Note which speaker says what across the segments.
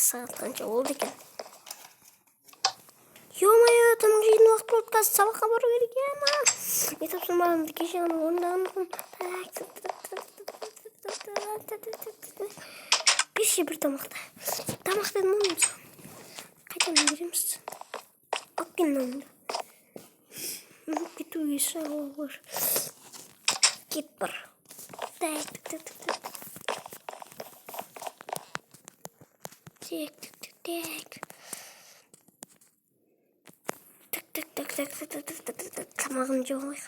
Speaker 1: saat qancha bo'ldi ekan? Yo-mayo, tamom jeydim vaqt podcast sabahga borib bergan. Yetibsin malimni kechani o'rndan. Besh bir tomoqda. Tomoq dedim o'zim. Qachon beramiz? Okkinamda. Bitu yesa olur. Git bir. Tak. Tamam joy.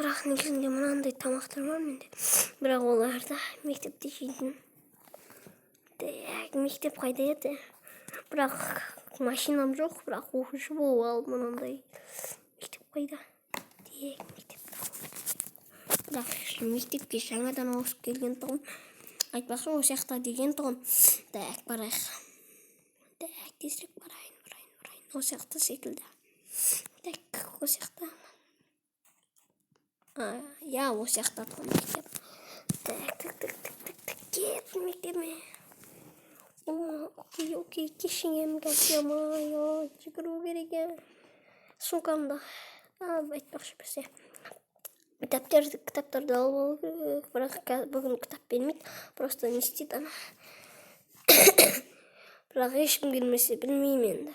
Speaker 1: Biroq negizinde mынандай тамақтар бар менде. Biroq оларда мектепте жейдім. Мектеп қайда еді? Biroq машинам жоқ, biroq оқушы болып алып мынандай. Мектеп қайда? Biroq мектепке жаңадан ауысып келген тұғым. Айтпақшы осы жақта деген тұғым. Барайық. Тезірек барайын. Осы жақта секілді. Осы жақта. Я осы жақта тұғым мектеп. Кет мектебіме. Окей, кешіңем кәсем. Жүгіру керек. Сумкамда. Айтпақшы бірсе. Кітаптарды алып алу, бірақ бүгін кітап бермейді, просто не істейді ана. Бірақ ешкім келмесе білмеймін енді.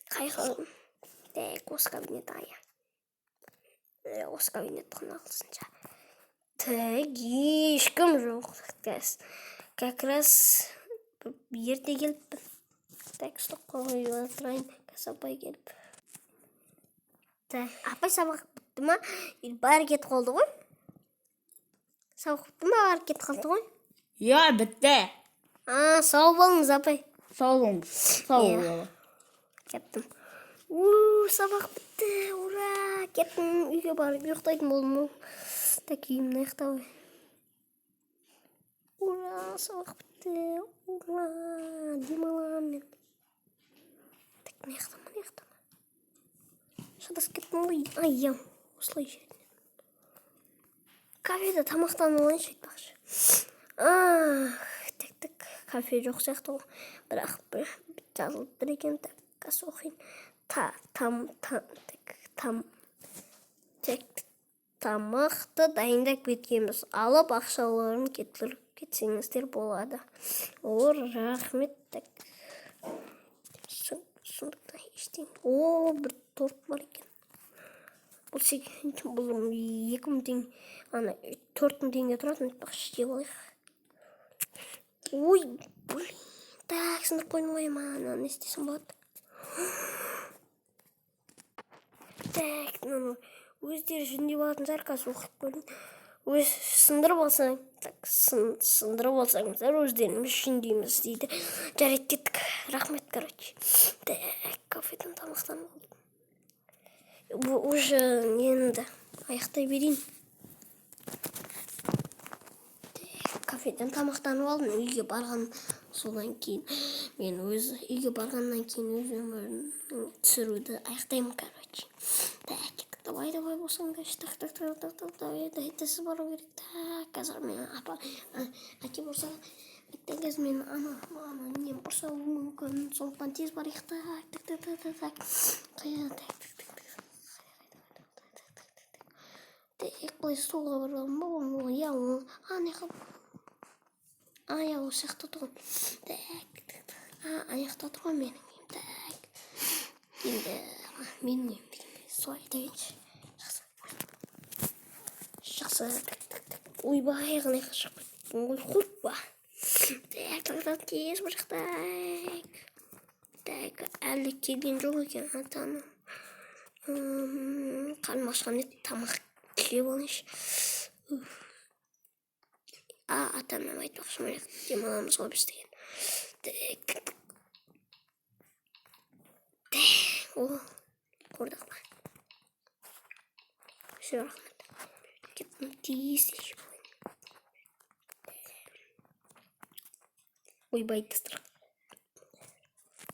Speaker 1: Қайқалым. Осы кабинет ая. Осы кабинет қонақлысынша. Ешкім жоқ. Как раз ерте келіппін. Стоп қойып отырайын, апай келіп. Апай сабақ бітті ма? Бәрі кетіп қалды ғой? Сабақ бітті ма? Бәрі кетіп қалды ғой?
Speaker 2: Я, бітті.
Speaker 1: Сау болыңыз, апай.
Speaker 2: Сау болыңыз.
Speaker 1: Кеттім. Сабақ бітті, ура! Кеттім, үйге барып ұйықтайтын болдым. Киімді аяқтауы. Ура, сабақ бітті, ура! Демалам мен. Не аяқтама. Шыдас кеттім ғой. Ай, осылай жерден. Кафеде тамақтан олайыншы айтпақшы. Кафе жоқ сияқты ғой. Бірақ жазылып тұр екен. Қасы оқиын. Тамақты дайындап кеткенбіз. Алып ақшаларын кетсеңіздер болады. Рахмет. Сондықта ештен. Бір торт бар екен. Бұл 2000 теңге. 4000 теңге тұратын айтпақшы жеп алайық. Ой, блин. Сындырып қойдым ғой, не істесем болады? Өздері жүндеп алатын заркасы оқып көрдім. Сындырып алсаңыздар өздеріміз жүндейміз дейді. Жарайды кеттік. Рахмет, короче. Кафеден тамақтан болдым. Уже енді аяқтай берейін. Кафеден тамақтанып алдым, үйге барған содан кейін мен үйге барғаннан кейін өз өмірін түсіруді аяқтаймын, короче. Давай болсаңдар. Тез бару керек. Қазір мен әке болса, қазір мен нем бұрса мүмкін, сондықтан тез барайық. Былай столға баралым ба? Осы жақта тұрғын. Аяқта тұрған менің үйім. Енді менің үйім. Солай айтайыншы. Жақсы. Ойбай, қанай қашып кеттім ғой. Хоппа. Тез бір жақта. Әлі келген жоқ екен атаны. Қарным ашқан еді, тамақ жеп алайыншы. Ата-анам айтпақшы, міне демаламыз ғой біз деген. Көрдік па? Все, рахмет. Кеттім, тез жеп алайын. Ойбай, тыстырық.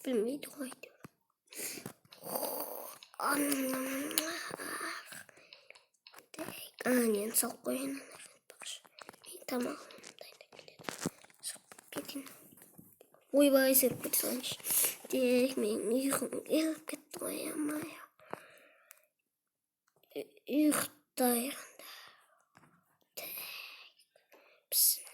Speaker 1: Білмейді ғой. Aynen çok koyun. Tamam. Gidin. Oy vay sırpıt sanmış. Direkt benim uykum gelip gitti ama ya. Uykuda. Pis.